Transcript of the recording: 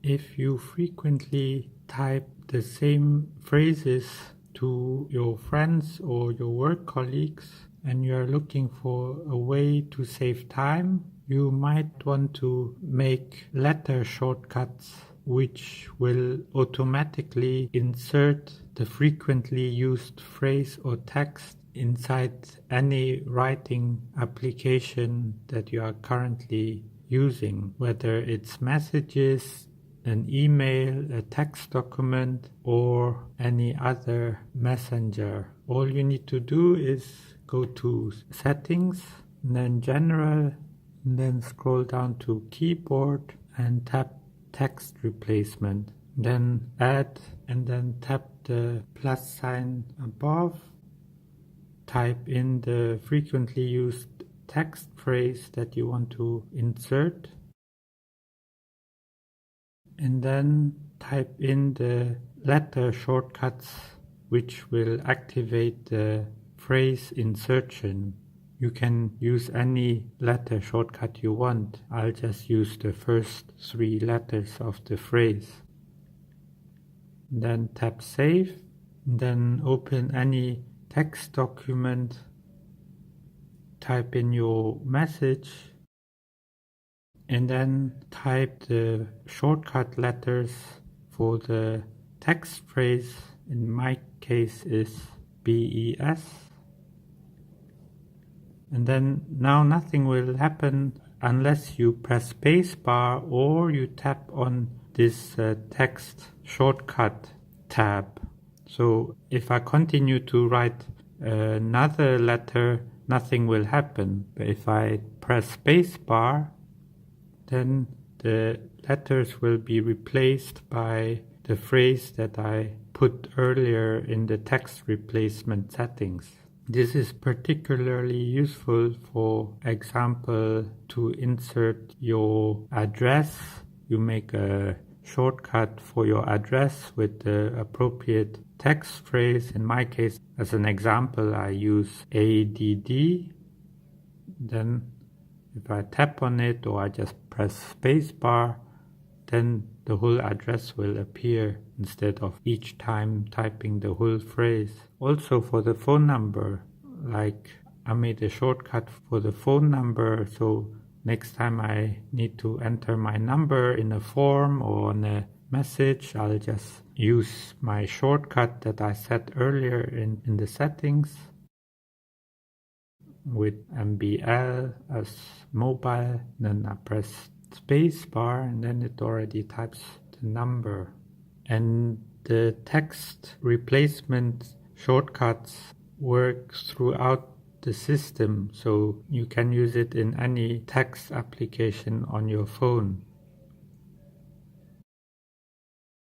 If you frequently type the same phrases to your friends or your work colleagues and you are looking for a way to save time, you might want to make letter shortcuts which will automatically insert the frequently used phrase or text inside any writing application that you are currently using, whether it's messages, an email, a text document, or any other messenger. All you need to do is go to Settings, and then General, and then scroll down to Keyboard and tap Text Replacement. Then Add, and then tap the plus sign above. Type in the frequently used text phrase that you want to insert, and then type in the letter shortcuts which will activate the phrase insertion. You can use any letter shortcut you want. I'll just use the first 3 letters of the phrase. Then tap Save, then open any text document, type in your message, and then type the shortcut letters for the text phrase. In my case is BES. And then now nothing will happen unless you press spacebar or you tap on this text shortcut tab. So if I continue to write another letter, nothing will happen. But if I press spacebar, then the letters will be replaced by the phrase that I put earlier in the text replacement settings. This is particularly useful, for example, to insert your address. You make a shortcut for your address with the appropriate text phrase. In my case, as an example, I use ADD. Then if I tap on it or I just press spacebar, then the whole address will appear instead of each time typing the whole phrase. Also for the phone number, like I made a shortcut for the phone number, so next time I need to enter my number in a form or on a message, I'll just use my shortcut that I set earlier in the settings with MBL as mobile. Then I press spacebar and then it already types the number. And the text replacement shortcuts work throughout the system, so you can use it in any text application on your phone.